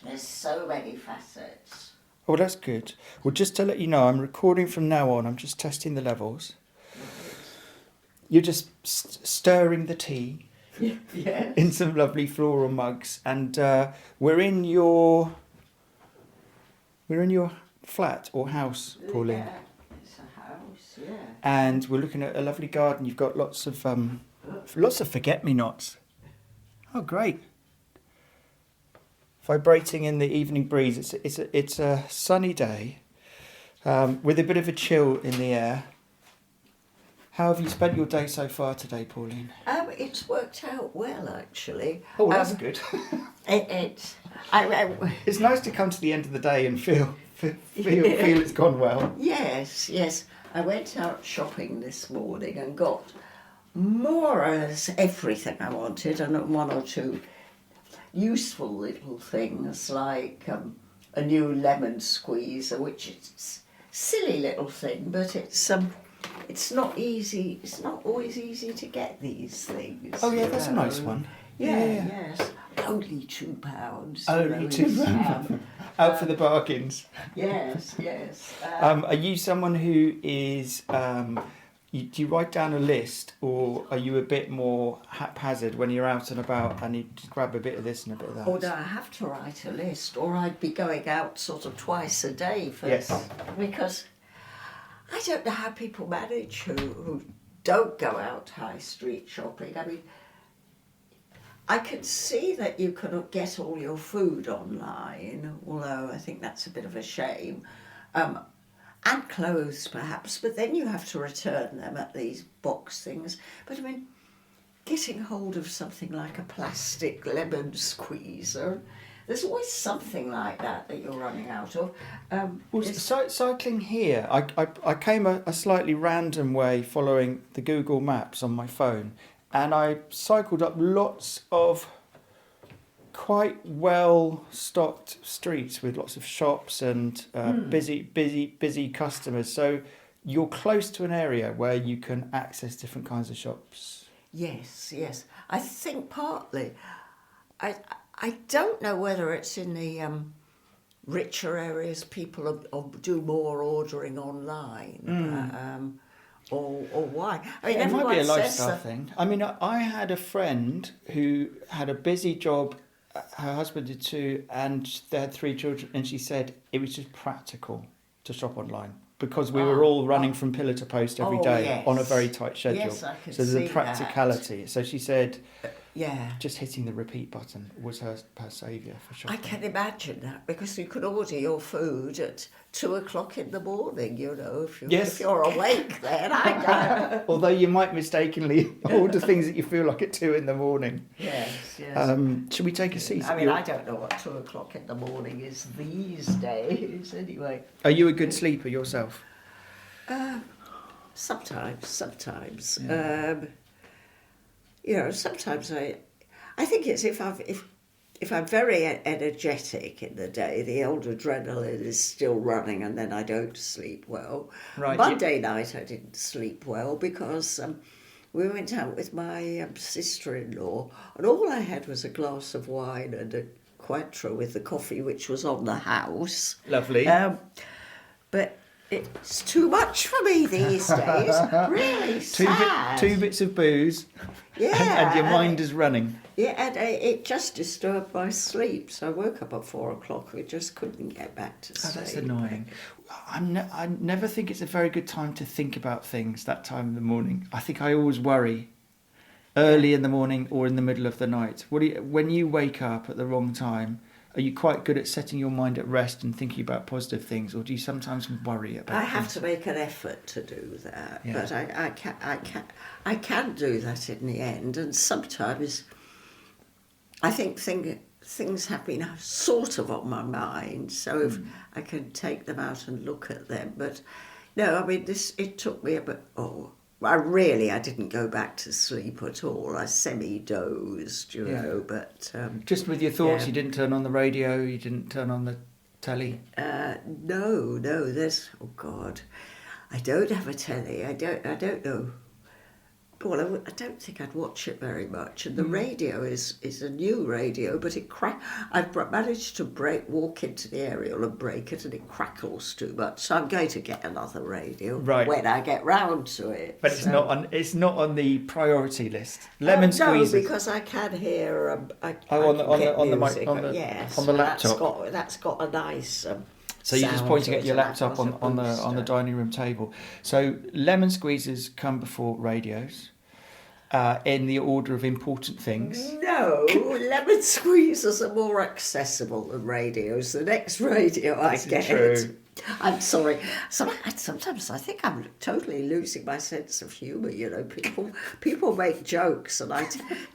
There's so many facets. Oh, that's good. Well, just to let you know, I'm recording from now on. I'm just testing the levels. You're just stirring the tea Yes. in some lovely floral mugs, and we're in your flat or house, Pauline. Yeah, it's a house. Yeah. And we're looking at a lovely garden. You've got lots of forget-me-nots. Oh, great! Vibrating in the evening breeze. It's a sunny day with a bit of a chill in the air. How have you spent your day so far today, Pauline? It's worked out well, actually. Oh, that's good. It's nice to come to the end of the day and feel it's gone well. Yes. I went out shopping this morning and got more or less everything I wanted, and one or two useful little things like a new lemon squeezer, which is a silly little thing, but it's not easy. It's not always easy to get these things. Oh yeah, that's a nice one. Yes. Only £2. Only £2. Out for the bargains. Yes. Are you someone who is? Do you write down a list, or are you a bit more haphazard when you're out and about and you just grab a bit of this and a bit of that? Oh no, I have to write a list, or I'd be going out sort of twice a day because I don't know how people manage who don't go out high street shopping. I mean, I can see that you can get all your food online, although I think that's a bit of a shame. And clothes perhaps, but then you have to return them at these box things. But I mean, getting hold of something like a plastic lemon squeezer, there's always something like that you're running out of. Cycling here, I came a slightly random way following the Google Maps on my phone, and I cycled up lots of quite well stocked streets with lots of shops and busy customers. So you're close to an area where you can access different kinds of shops. Yes. I think partly. I don't know whether it's in the richer areas people do more ordering online. Or why? I mean, it might be a lifestyle that thing. I mean, I had a friend who had a busy job. Her husband did too, and they had 3 children, and she said it was just practical to shop online because we were all running from pillar to post every day on a very tight schedule. Yes, I could so there's see a practicality. that. So she said, yeah, just hitting the repeat button was her saviour for shopping. I can imagine that, because you could order your food at 2:00 in the morning, you know, if you're awake then. I know. Although you might mistakenly order things that you feel like at 2 in the morning. Yes. Should we take a seat? I mean, I don't know what 2:00 in the morning is these days, anyway. Are you a good sleeper yourself? Sometimes. Yeah. Sometimes I think it's if I'm very energetic in the day, the old adrenaline is still running, and then I don't sleep well. Right. Monday night I didn't sleep well because we went out with my sister-in-law, and all I had was a glass of wine and a Cointreau with the coffee, which was on the house. Lovely. But it's too much for me these days. Really sad. Two bits of booze. Yeah. And your mind is running. Yeah, and it just disturbed my sleep. So I woke up at 4:00. I just couldn't get back to sleep. Oh, that's annoying. I never think it's a very good time to think about things that time in the morning. I think I always worry early in the morning or in the middle of the night. When you wake up at the wrong time, are you quite good at setting your mind at rest and thinking about positive things, or do you sometimes worry about I things? have to make an effort to do that, Yeah. but I can do that in the end, and sometimes I think things have been sort of on my mind, so if I can take them out and look at them. But no, I mean, it took me I didn't go back to sleep at all. I semi-dozed, you know, but... Just with your thoughts, you didn't turn on the radio, you didn't turn on the telly? No, there's... Oh, God. I don't have a telly. I don't know well, I don't think I'd watch it very much. And the radio is a new radio, but I've managed to walk into the aerial and break it, and it crackles too much. So I'm going to get another radio when I get round to it. But it's not on the priority list. Lemon squeezes. No, because I can hear. on the laptop. That's got a nice. So you're just pointing at your laptop on the dining room table. So lemon squeezes come before radios, in the order of important things. No, lemon squeezes are more accessible than radios. The next radio I get. True. I'm sorry. Sometimes I think I'm totally losing my sense of humour. You know, people make jokes and I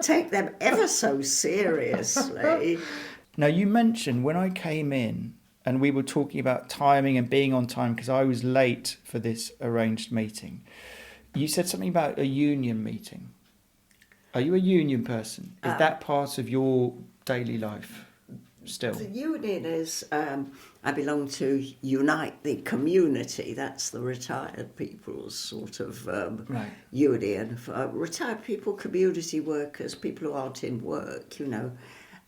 take them ever so seriously. Now you mentioned when I came in, and we were talking about timing and being on time because I was late for this arranged meeting. You said something about a union meeting. Are you a union person? Is that part of your daily life still? The union is, I belong to Unite the Community. That's the retired people's sort of union. For retired people, community workers, people who aren't in work, you know.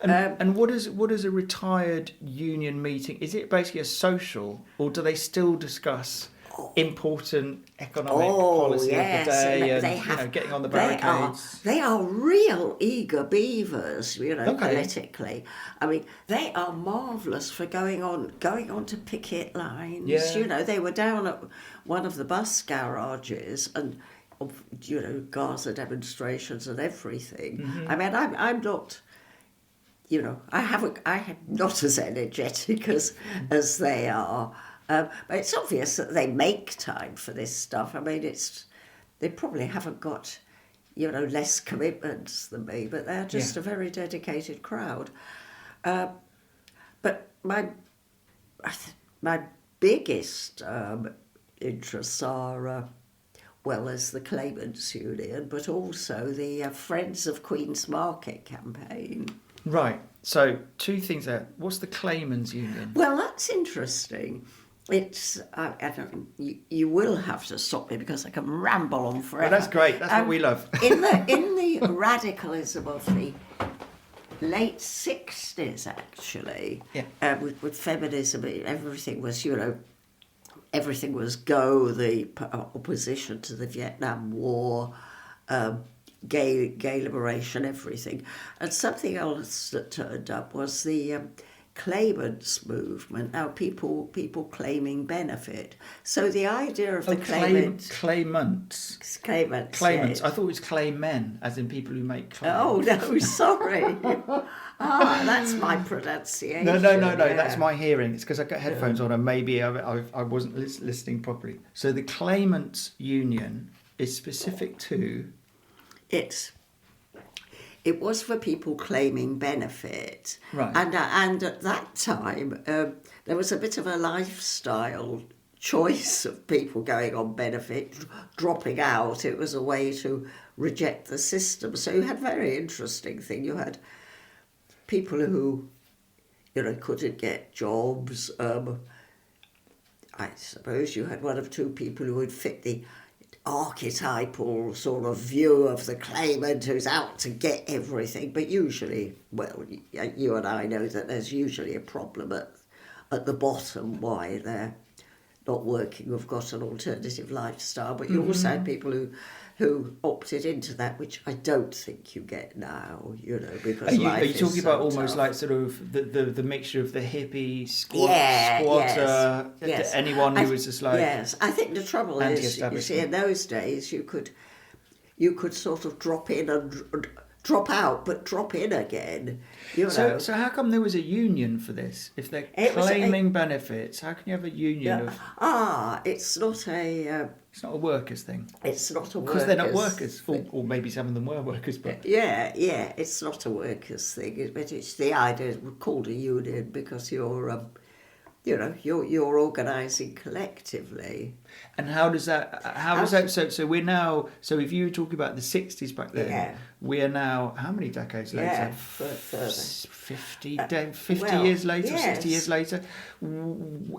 And what is a retired union meeting? Is it basically a social, or do they still discuss important economic policy of the day and getting on the barricades? They are real eager beavers, you know, politically. I mean, they are marvellous for going on to picket lines. Yeah. You know, they were down at one of the bus garages and, you know, Gaza demonstrations and everything. Mm-hmm. I mean, I'm not. You know, I'm not as energetic as they are, but it's obvious that they make time for this stuff. I mean, they probably haven't got, you know, less commitments than me, but they're just a very dedicated crowd. But my biggest interests are. As the Claimants Union, but also the Friends of Queen's Market campaign. Right. So, two things there. What's the Claimants Union? Well, that's interesting. It's you will have to stop me because I can ramble on forever. Well, that's great. That's what we love. in the radicalism of the late 60s, actually, with feminism, everything was, you know. Everything was the opposition to the Vietnam War, gay liberation, everything. And something else that turned up was the claimants movement. Now, people claiming benefit. So the idea of the claimants. Claimants. Claimants. Yes. I thought it was claymen, as in people who make claims. Oh, no, sorry. That's my pronunciation. No, that's my hearing. It's because I've got headphones on and maybe I wasn't listening properly. So the Claimants Union is specific to... It was for people claiming benefit. Right. And at that time, there was a bit of a lifestyle choice of people going on benefit, dropping out. It was a way to reject the system. So you had a very interesting thing. You had people who, you know, couldn't get jobs. I suppose you had one of two people who would fit the archetypal sort of view of the claimant who's out to get everything. But usually, well, you and I know that there's usually a problem at the bottom why they're not working, who've got an alternative lifestyle. But you also had people who opted into that, which I don't think you get now, you know, because are you talking about almost tough. like sort of the mixture of the hippie squatter, yes. anyone who was just like... Yes, I think the trouble is, you see, in those days you could sort of drop in and drop out, but drop in again, you know. So how come there was a union for this? If they're claiming benefits, how can you have a union of... It's not a... it's not a workers thing. It's not a workers... Because they're not workers, or maybe some of them were workers, but... Yeah, it's not a workers thing, but it's the idea, we're called a union because you're you're organising collectively. And how does that? So we're now. So if you were talking about the 60s back then, we are now how many decades later? Yeah, further. 50 years later, yes. 60 years later.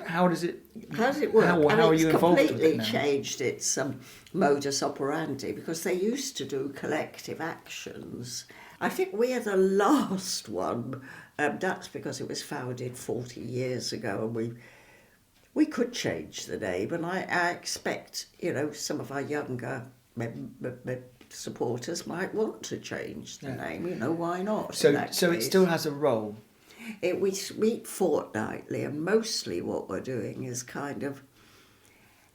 How does it? How does it work? How are you involved with it now? It's completely changed its modus operandi, because they used to do collective actions. I think we are the last one. That's because it was founded 40 years ago, and we could change the name, and I expect, some of our younger supporters might want to change the name. Why not? So it still has a role. We meet fortnightly, and mostly what we're doing is kind of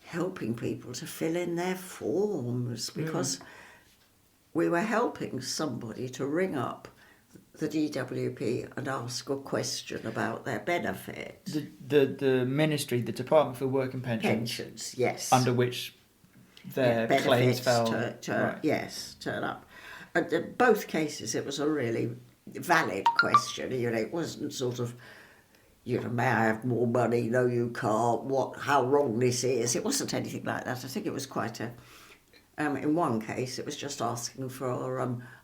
helping people to fill in their forms, because we were helping somebody to ring up the DWP and ask a question about their benefit. The ministry, the Department for Work and Pensions, yes. Under which their claims fell. Yes, turn up. And in both cases, it was a really valid question. It wasn't sort of, may I have more money? No, you can't. How wrong this is. It wasn't anything like that. I think it was quite a... in one case, it was just asking for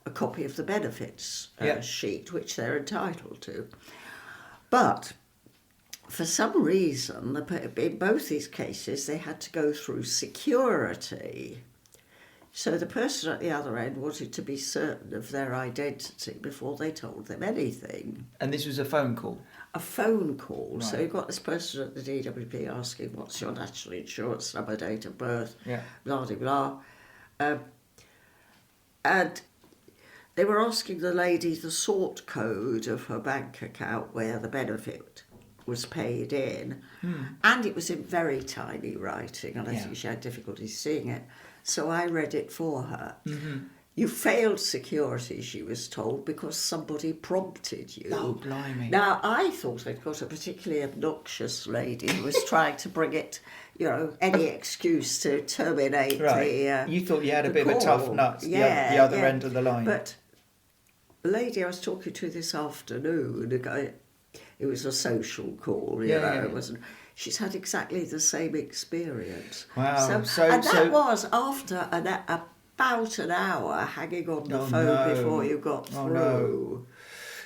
a copy of the benefits sheet, which they're entitled to. But for some reason, in both these cases, they had to go through security. So the person at the other end wanted to be certain of their identity before they told them anything. And this was a phone call? A phone call. Right. So you've got this person at the DWP asking, what's your national insurance number, date of birth, blah, blah, blah. And they were asking the lady the sort code of her bank account where the benefit was paid in, and it was in very tiny writing, and I think she had difficulty seeing it. So I read it for her. Mm-hmm. You failed security, she was told, because somebody prompted you. Oh, blimey. Now, I thought I'd got a particularly obnoxious lady who was trying to bring it, any excuse to terminate the you thought you had a bit call. of a tough nut, the other end of the line. But the lady I was talking to this afternoon, it was a social call, it wasn't... She's had exactly the same experience. Wow. And that was after about an hour hanging on the phone before you got through. No.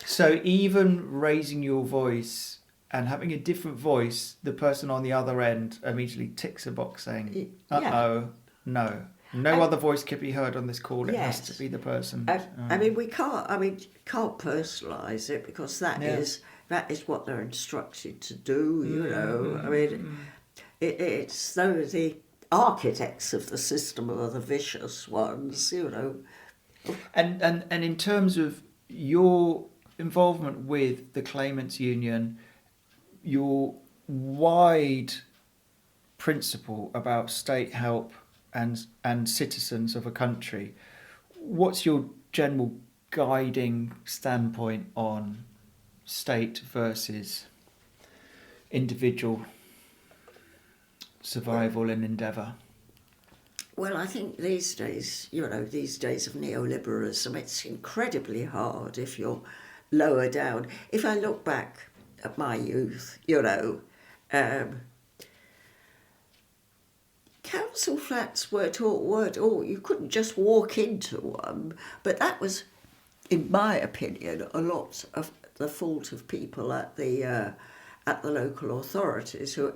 So even raising your voice and having a different voice, the person on the other end immediately ticks a box saying, no other voice can be heard on this call. It has to be the person. We can't personalise it, because that is what they're instructed to do, it's though the architects of the system are the vicious ones, And in terms of your involvement with the Claimants Union, your wide principle about state help and citizens of a country, what's your general guiding standpoint on state versus individual survival and endeavour? Well, I think these days of neoliberalism, it's incredibly hard if you're lower down. If I look back at my youth, council flats weren't all, you couldn't just walk into one, but that was, in my opinion, a lot of the fault of people at the local authorities, who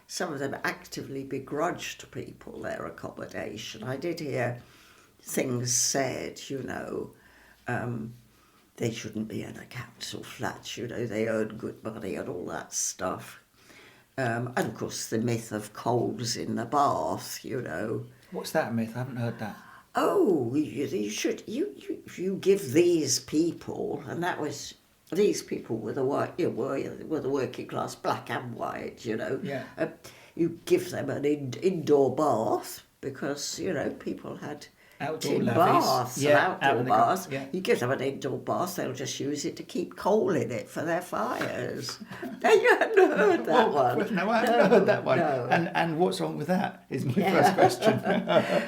some of them actively begrudged people their accommodation. I did hear things said, they shouldn't be in a council flat, they earn good money and all that stuff. And of course the myth of coals in the bath, What's that myth? I haven't heard that. Oh, you should, you give these people, and that was... These people were the working class, black and white, you give them an indoor bath, because, people had outdoor baths and outdoor baths. Yeah. You give them an indoor bath, they'll just use it to keep coal in it for their fires. Now, you hadn't heard that one. No, I haven't heard that one. No. And what's wrong with that is my first question.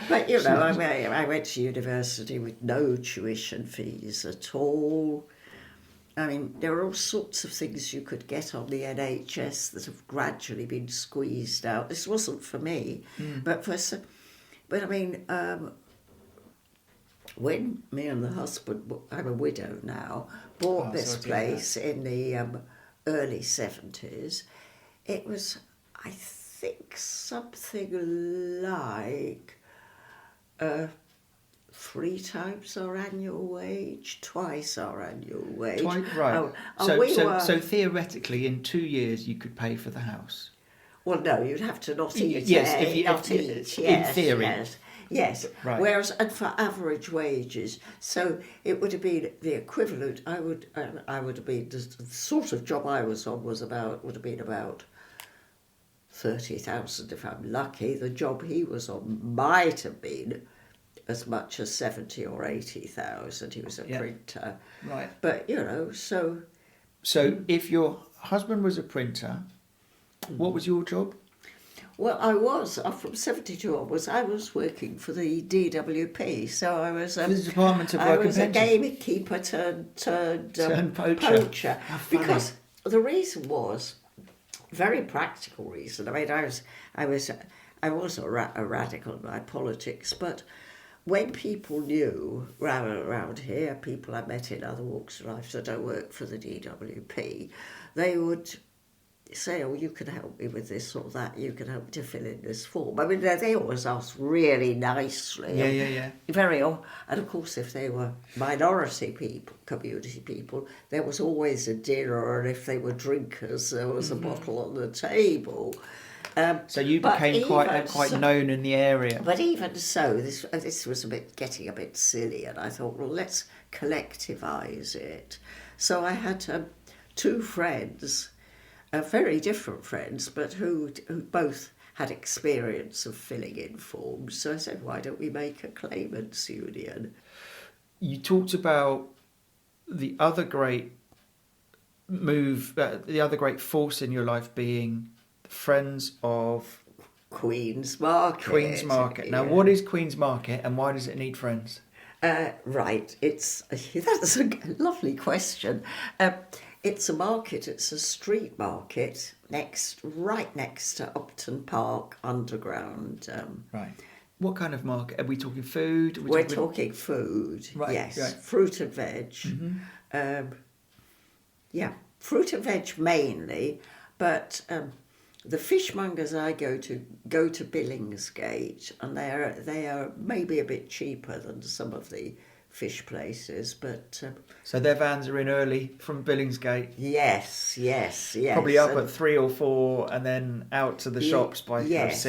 But, I went to university with no tuition fees at all. I mean, there are all sorts of things you could get on the NHS that have gradually been squeezed out. This wasn't for me, but for some. But I mean, when me and the husband, I'm a widow now, bought this place in the early 70s, it was, I think, something like 3 times our annual wage, twice our annual wage. Right. So theoretically, in 2 years, you could pay for the house. Well, no, you'd have to not eat. Yes, in theory. Yes. Right. Whereas, and for average wages, so it would have been the equivalent. I would have been the sort of job I was on would have been about 30,000 if I'm lucky. The job he was on might have been as much as 70 or 80,000. He was a printer. Right. But so. So if your husband was a printer, what was your job? Well, I was, from 72 onwards, I was working for the DWP, so I was the Department of Work and Pensions. a gamekeeper turned poacher. Because the reason was, very practical reason. I mean, I was a radical in my politics, but when people knew around here, people I met in other walks of life that I worked for the DWP, they would say, oh, you can help me with this or that, you can help me to fill in this form. I mean, they always asked really nicely. Yeah. And of course, if they were minority people, community people, there was always a dinner, and if they were drinkers, there was a bottle on the table. So you became quite known in the area. But even so, this was getting a bit silly, and I thought, well, let's collectivise it. So I had 2 friends, very different friends, but who both had experience of filling in forms. So I said, why don't we make a claimants union? You talked about the other great move, the other great force in your life being the Friends of Queen's Market. Now, what is Queen's Market, and why does it need friends? Right, that's a lovely question. It's a market. It's a street market right next to Upton Park Underground. Right. What kind of market? Are we talking food? We're talking food. Right. Yes. Right. Fruit and veg. Fruit and veg mainly, but the fishmongers I go to Billingsgate, and they are maybe a bit cheaper than some of the fish places, but so their vans are in early from Billingsgate. Yes. Probably up at 3 or 4, and then out to the shops by 6.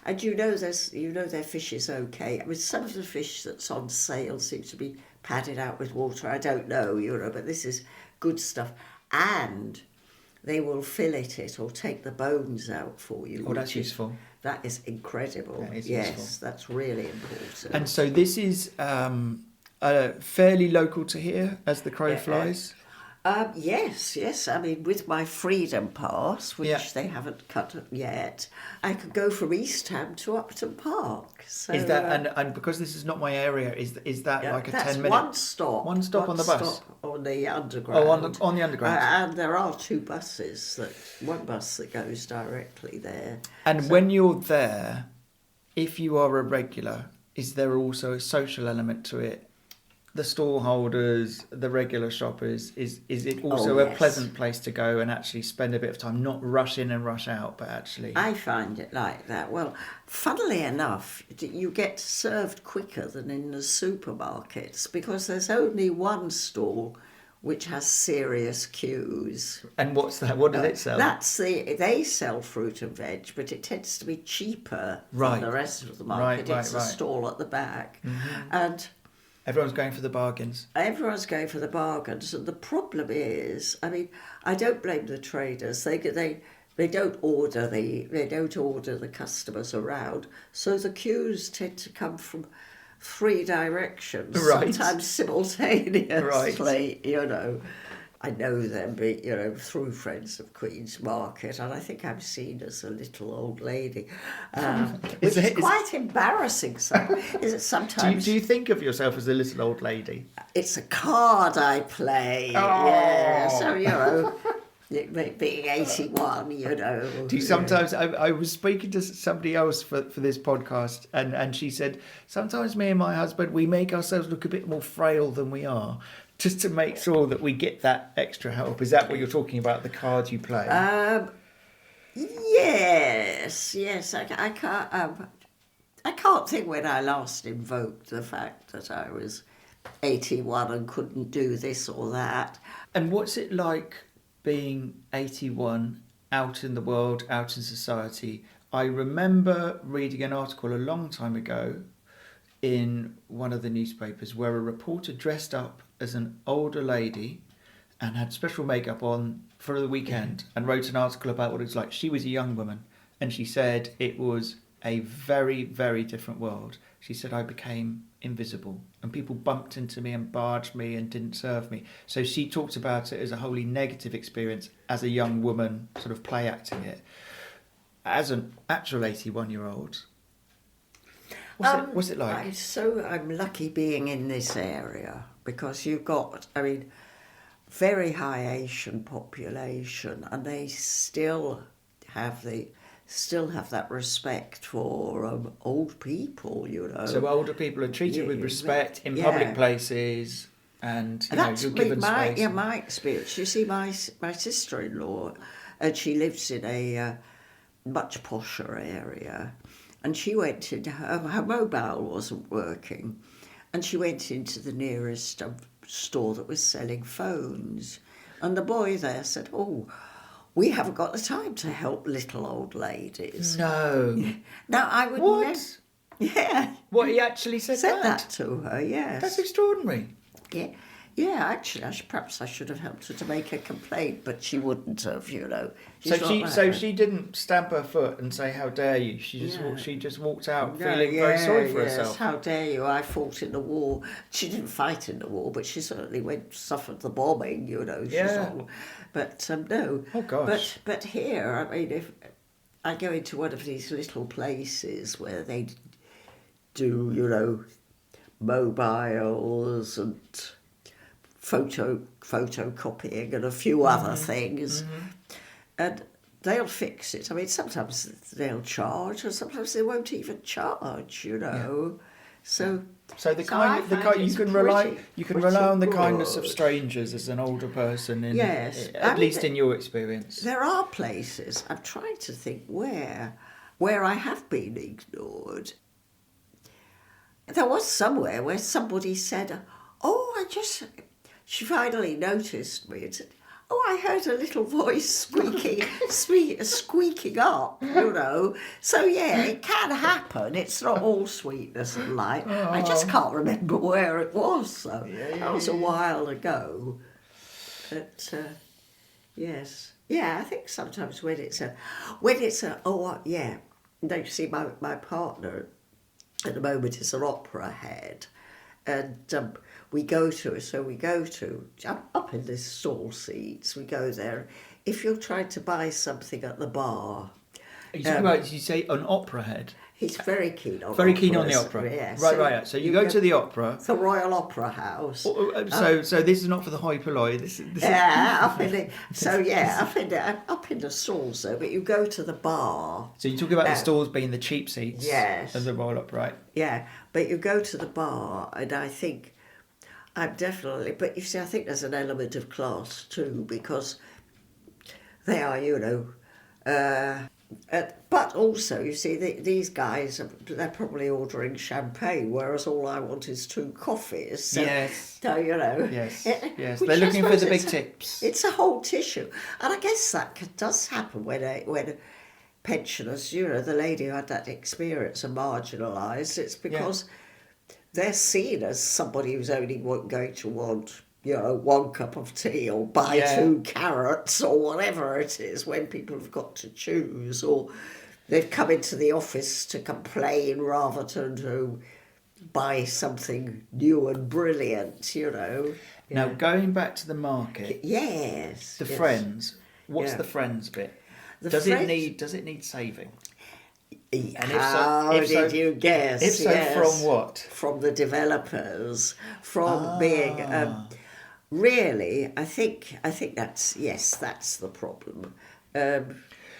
And their fish is okay. I mean, some of the fish that's on sale seems to be padded out with water. I don't know, but this is good stuff, and they will fillet it or take the bones out for you. Oh, that's useful. That is incredible. That is yes, useful. That's really important. And so this is fairly local to here, as the crow flies. Yes. I mean, with my Freedom Pass, which they haven't cut yet, I could go from East Ham to Upton Park. So, is that and because this is not my area, is that like a 10-minute? One stop on the bus. Stop on the underground. Oh, on the underground. And there are 2 buses. One bus that goes directly there. And when you're there, if you are a regular, is there also a social element to it? The stall holders, the regular shoppers, is it also a pleasant place to go and actually spend a bit of time, not rush in and rush out, but actually... I find it like that. Well, funnily enough, you get served quicker than in the supermarkets because there's only one stall which has serious queues. And what's that? What does it sell? They sell fruit and veg, but it tends to be cheaper than the rest of the market. It's a stall at the back. Mm-hmm. And... everyone's going for the bargains. And the problem is, I mean, I don't blame the traders. They don't order the customers around, so the queues tend to come from 3 directions, sometimes simultaneously. I know them, through Friends of Queen's Market, and I think I'm seen as a little old lady, which is quite embarrassing. Is it sometimes? Do you think of yourself as a little old lady? It's a card I play. Oh. Yeah, so being 81, Do you sometimes? I was speaking to somebody else for this podcast, and she said sometimes me and my husband, we make ourselves look a bit more frail than we are, just to make sure that we get that extra help. Is that what you're talking about? The cards you play? Yes. I can't think when I last invoked the fact that I was 81 and couldn't do this or that. And what's it like being 81 out in the world, out in society? I remember reading an article a long time ago in one of the newspapers where a reporter dressed up as an older lady and had special makeup on for the weekend and wrote an article about what it was like. She was a young woman and she said it was a very, very different world. She said I became invisible and people bumped into me and barged me and didn't serve me. So she talked about it as a wholly negative experience as a young woman sort of play acting it. As an actual 81-year-old, what's it like? I'm lucky being in this area because you've got, very high Asian population and they still have that respect for old people, So older people are treated with respect in public places, and you're given space. Yeah, my experience. You see, my sister-in-law, and she lives in a much posher area, and she went into her mobile wasn't working, and she went into the nearest store that was selling phones, and the boy there said, "Oh, we haven't got the time to help little old ladies." No. Now I would. What? Yeah. What, he actually said that to her? Yes. That's extraordinary. Yeah. Yeah, actually, perhaps I should have helped her to make a complaint, but she wouldn't have, So she didn't stamp her foot and say, "How dare you?" She just walked out feeling very sorry for herself. How dare you? I fought in the war. She didn't fight in the war, but she certainly suffered the bombing. But no. Oh gosh. But here, if I go into one of these little places where they do, mobiles and photocopying and a few other things, and they'll fix it. Sometimes they'll charge, and sometimes they won't even charge. So you can rely on the kindness of strangers as an older person. At least in your experience, there are places. I'm trying to think where I have been ignored. There was somewhere where somebody said, "Oh, she finally noticed me and said, 'Oh, I heard a little voice squeaking up, So, it can happen. It's not all sweetness and light. I just can't remember where it was, though. That was a while ago. But, yes. Yeah, I think sometimes when it's you see, my partner at the moment is an opera head. And we go up in the stall seats, we go there. If you're trying to buy something at the bar... Are you talking about, did you say an opera head? He's very keen on keen on the opera. Yes. Right. So you go to the opera. The Royal Opera House. So this is not for the hoi polloi. Up in the stalls though. But you go to the bar. So you're talking about the stalls being the cheap seats. Yes. Of the Royal Opera, right? Yeah, but you go to the bar, and I think I'm definitely. But you see, I think there's an element of class too, because they are, but also, you see, these guys, they're probably ordering champagne, whereas all I want is 2 coffees. So, yes. So, Yes. They're looking for the big tips. It's a whole tissue. And I guess that does happen when pensioners, the lady who had that experience are marginalised. It's because they're seen as somebody who's only going to want... 1 cup of tea or buy 2 carrots or whatever it is when people have got to choose, or they've come into the office to complain rather than to buy something new and brilliant, Now, Yeah. going back to the market, Yes. the yes. Friends. What's Yeah. the Friends bit? The Does Friends- it need saving? How did you guess? If so, Yes. from what? From the developers, from being really. I think that's the problem.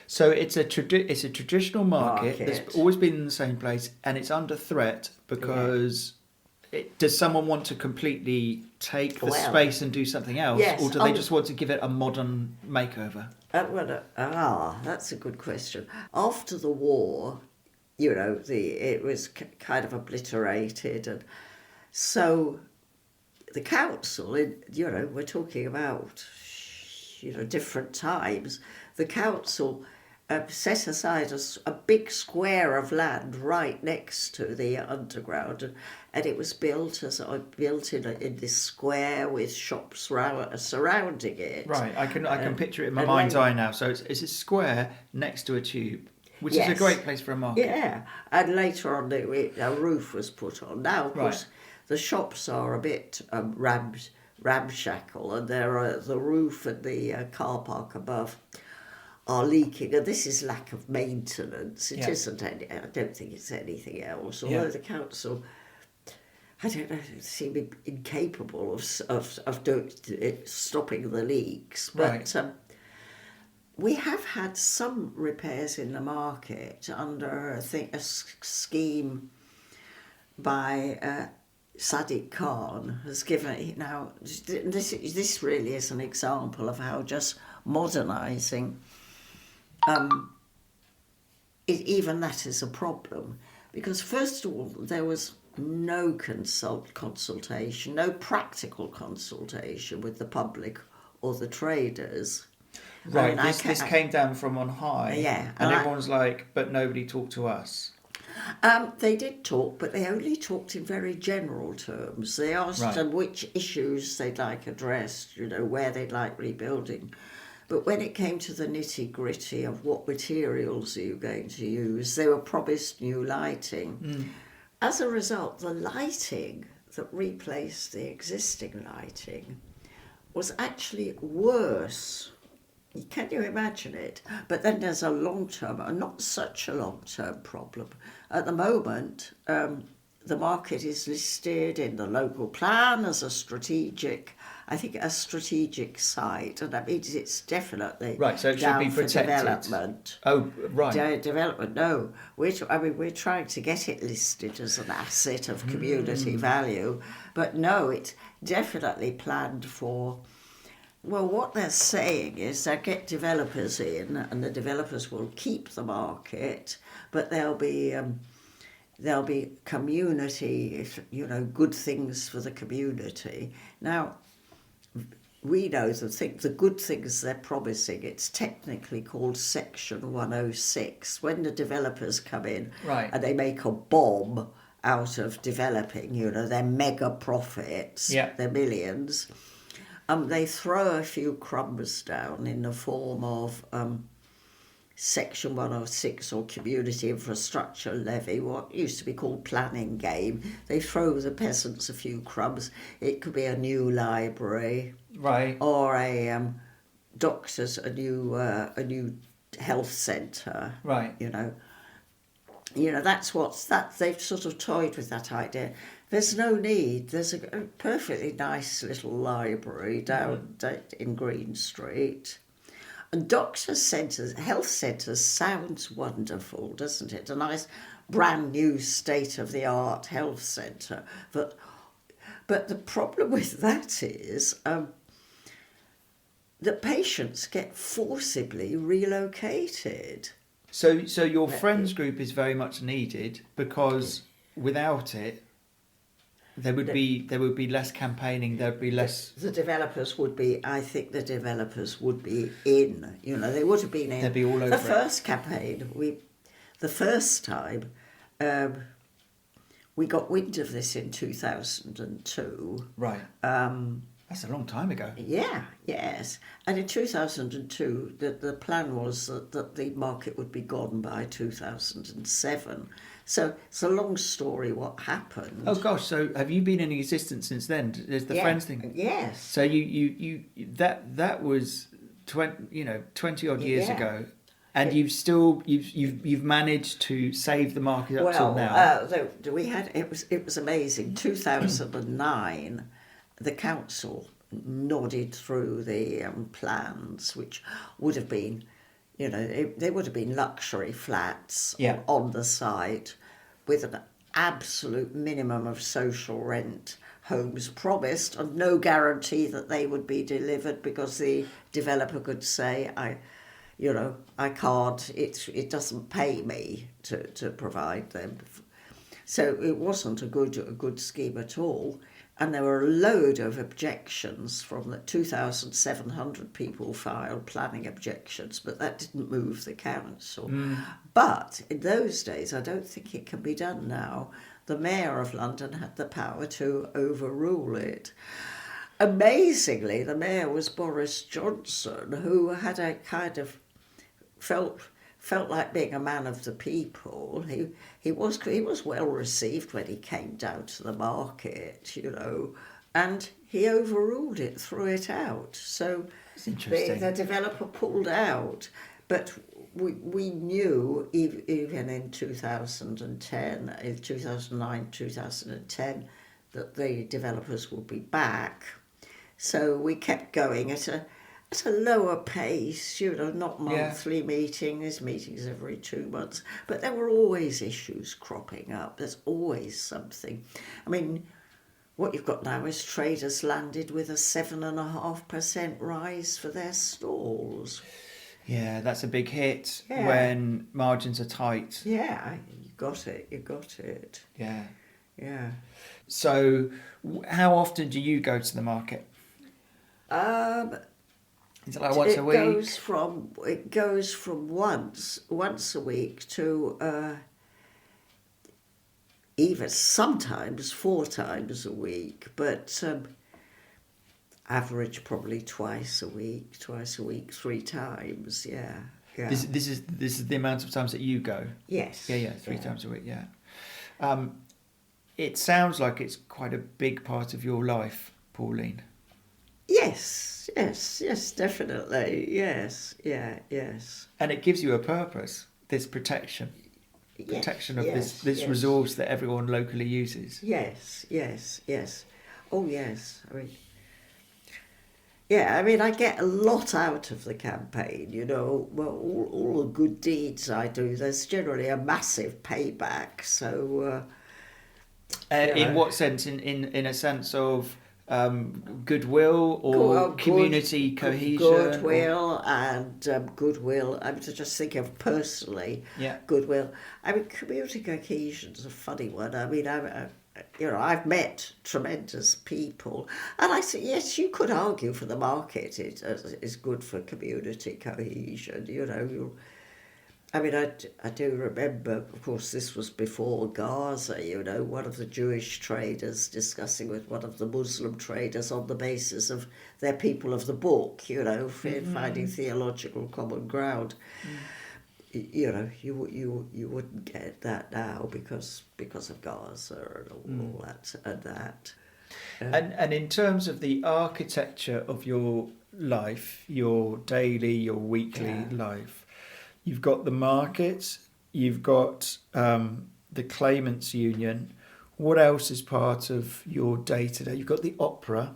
So it's a traditional market that's Market. always been in the same place, and it's under threat because does someone want to completely take the space and do something else, Yes, or do they just want to give it a modern makeover? That's a good question. After the war, it was kind of obliterated, and so the council, we're talking about, different times. The council set aside a big square of land right next to the underground, and it was built in this square with shops surrounding it. Right, I can picture it in my mind's eye now. So it's a square next to a tube, which is a great place for a market. Yeah, and later on a roof was put on. Now, of course, the shops are a bit ramshackle, and the roof and the car park above are leaking, and this is lack of maintenance. It isn't any. I don't think it's anything else. Although the council, I don't know, seem incapable of stopping the leaks. But we have had some repairs in the market under, I think, a scheme by Sadiq Khan has given. Now, this really is an example of how just modernising. Even that is a problem, because first of all there was no consultation, no practical consultation with the public or the traders. Right, this came down from on high. Yeah, and everyone's like, but nobody talked to us. They did talk, but they only talked in very general terms. They asked them which issues they'd like addressed, where they'd like rebuilding. But when it came to the nitty-gritty of what materials are you going to use, they were promised new lighting. As a result, the lighting that replaced the existing lighting was actually worse. Can you imagine it? But then there's a long-term, not such a long-term problem. At the moment, the market is listed in the local plan as a strategic site, and that means it's definitely so it should be protected. Development. Oh, right. Development. No, we're trying to get it listed as an asset of community value, but no, it's definitely planned for. Well, what they're saying is they'll get developers in, and the developers will keep the market, but there'll be community, good things for the community. Now, we know the good things they're promising. It's technically called Section 106. When the developers come in and they make a bomb out of developing, their mega profits, their millions. They throw a few crumbs down in the form of Section 106 or Community Infrastructure Levy, what used to be called planning game. They throw the peasants a few crumbs. It could be a new library, or a new health centre, they've sort of toyed with that idea. There's no need. There's a perfectly nice little library down in Green Street. And doctor centres, health centres sounds wonderful, doesn't it? A nice brand new state-of-the-art health centre. But the problem with that is that patients get forcibly relocated. So your friends group is very much needed, because without it, there would be less campaigning. There'd be less. The developers would be. I think the developers would be in. They would have been in. They'd be all over the first campaign. The first time, we got wind of this in 2002. Right. That's a long time ago. Yeah. Yes. And in 2002, the plan was that the market would be gone by 2007. So it's a long story what happened. Oh gosh! So have you been in existence since then? There's the Friends thing. Yes. So you that was 20 odd years ago, and you've managed to save the market up till now. We had it was amazing. 2009, the council nodded through the plans, which would have been, they would have been luxury flats on the site with an absolute minimum of social rent homes promised and no guarantee that they would be delivered, because the developer could say, I can't, it doesn't pay me to provide them. So it wasn't a good scheme at all. And there were a load of objections from the 2,700 people filed planning objections, but that didn't move the council. But in those days, I don't think it can be done now. The Mayor of London had the power to overrule it. Amazingly, the Mayor was Boris Johnson, who had a kind of felt like being a man of the people. He was well received when he came down to the market, and he overruled it, threw it out. So the developer pulled out, but we knew even in 2010, in 2009, 2010, that the developers would be back. So we kept going at a lower pace, not monthly meetings every 2 months, but there were always issues cropping up. There's always something. I mean, what you've got now is traders landed with a 7.5% rise for their stalls. Yeah, that's a big hit when margins are tight. Yeah, you got it. Yeah. Yeah. So how often do you go to the market? Is it like once a week? It goes from once a week to even sometimes 4 times a week, but average probably twice a week, 3 times. Yeah. This is the amount of times that you go. Yes. Yeah, 3 times a week. Yeah. It sounds like it's quite a big part of your life, Pauline. Yes, definitely. Yes. And it gives you a purpose, this protection of this resource that everyone locally uses. Yes. Oh, yes. I mean, I get a lot out of the campaign, Well, all the good deeds I do, there's generally a massive payback. So, in what sense? In a sense of goodwill or community cohesion? Goodwill and goodwill. I'm to just think of personally. Yeah. Goodwill. I mean, community cohesion's a funny one. I mean, I've met tremendous people, and I say yes, you could argue for the market is good for community cohesion. I mean, I do remember, of course, this was before Gaza, one of the Jewish traders discussing with one of the Muslim traders on the basis of their people of the book, finding theological common ground. You wouldn't get that now because of Gaza and all that. And in terms of the architecture of your life, your daily, your weekly life, you've got the market, you've got the claimants union. What else is part of your day-to-day? You've got the opera.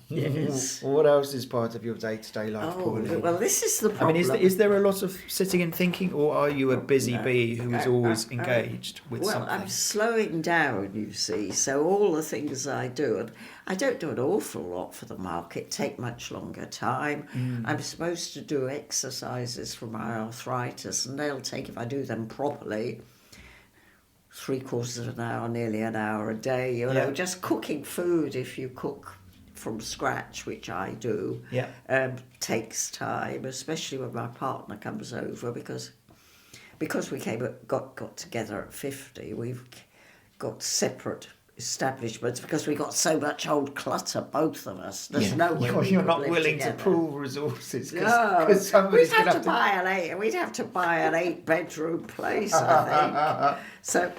Yes. What else is part of your day-to-day life, Pauline? Well, this is the problem. I mean, is there a lot of sitting and thinking, or are you a busy bee who is always engaged with something? Well, I'm slowing down, you see, so all the things I do, and I don't do an awful lot for the market, take much longer time. I'm supposed to do exercises for my arthritis, and they'll take, if I do them properly, 3/4 of an hour, nearly an hour a day. Just cooking food, if you cook from scratch, which I do, takes time, especially when my partner comes over, because we got together at 50. We've got separate establishments because we got so much old clutter, both of us. There's no way You're not live willing together. to pool resources No, because somebody's we'd going have to buy an 8-bedroom place, I think.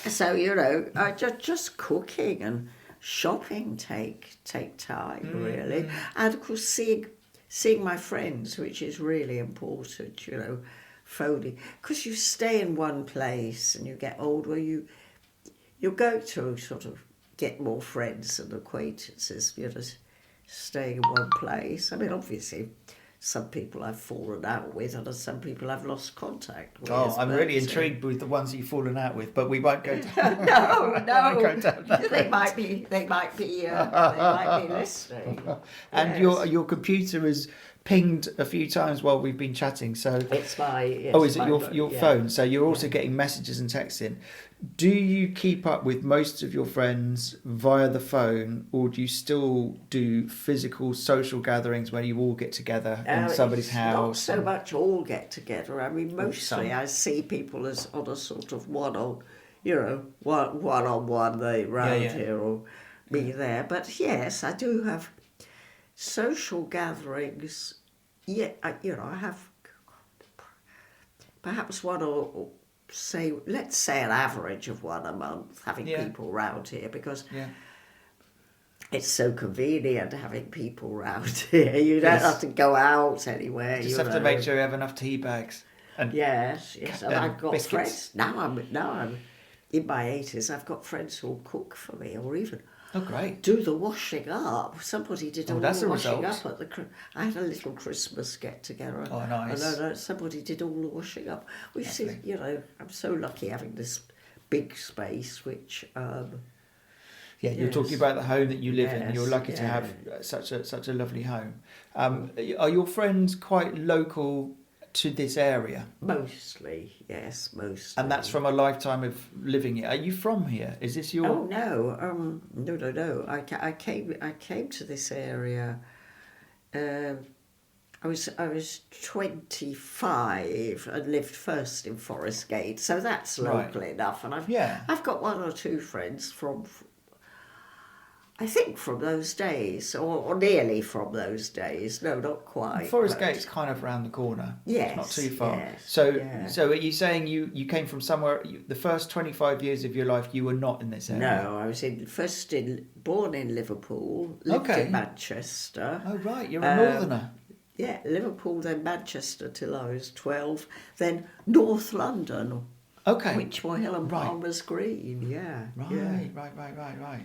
So you know, just cooking and shopping take time really, and of course seeing my friends, which is really important. You know, phoning, because you stay in one place and you get older, you go to sort of get more friends and acquaintances. You know, staying in one place. I mean, obviously, some people I've fallen out with, and some people I've lost contact with. Oh, I'm really intrigued with the ones that you've fallen out with, but we won't go to. No. They might be listening. And Yes. your computer has pinged a few times while we've been chatting. So It's my. is it your phone? So you're also getting messages and texts in. Do you keep up with most of your friends via the phone, or do you still do physical social gatherings where you all get together in somebody's house? Not so much all get together. I mean, mostly I see people as on a sort of one-on-one they round here or me there. But yes, I do have social gatherings. Yeah, I have perhaps one or let's say an average of one a month, having people round here because it's so convenient having people round here. You don't have to go out anywhere. Just have to make sure you have enough tea bags. And yes, and I've got biscuits. friends now. I'm in my 80s. I've got friends who'll cook for me, or even do the washing up. Somebody did all the washing up at I had a little Christmas get together. Oh, nice. And somebody did all the washing up. Which is, you know, I'm so lucky having this big space, which. You're talking about the home that you live in. You're lucky to have such a lovely home. Are your friends quite local to this area? Mostly, yes, mostly. And that's from a lifetime of living here. Are you from here? Is this your? Oh no, no. I came to this area. I was 25 and lived first in Forest Gate, so that's local enough. And I've got one or two friends from. I think from those days, or nearly from those days. No, not quite. Forest Gate's kind of round the corner. Yes. It's not too far. Yes, so are you saying you came from somewhere, the first 25 years of your life you were not in this area? No, I was born in Liverpool, lived in Manchester. Oh, right, you're a northerner. Yeah, Liverpool, then Manchester till I was 12, then North London. Okay. Wychmore Hill and Palmer's Green, Right.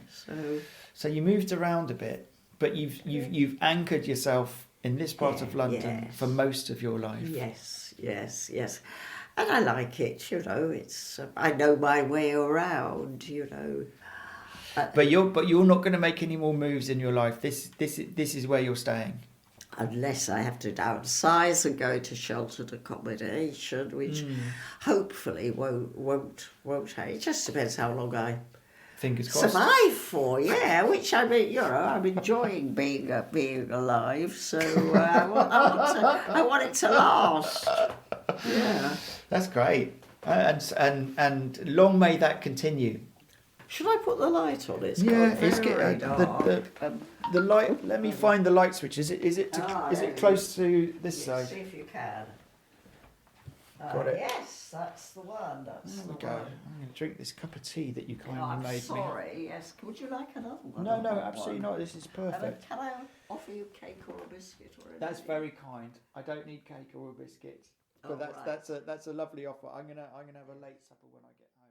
So you moved around a bit, but you've anchored yourself in this part of London for most of your life. Yes. And I like it, you know. It's I know my way around, you know. But you're not going to make any more moves in your life. This is where you're staying. Unless I have to downsize and go to sheltered accommodation, which hopefully won't. It just depends how long I fingers crossed survive for. Yeah, which I mean, you know, I'm enjoying being alive. So I want it to last. Yeah, that's great, and long may that continue. Should I put the light on? It's the light. Let me find the light switch. Is it close to this side? See if you can. Got it. Yes, that's the one. There we go. I'm going to drink this cup of tea that you kindly made me. Sorry. Yes. Would you like another one? No, absolutely not. This is perfect. Can I offer you cake or a biscuit or anything? That's very kind. I don't need cake or a biscuit, but that's a lovely offer. I'm gonna have a late supper when I get home.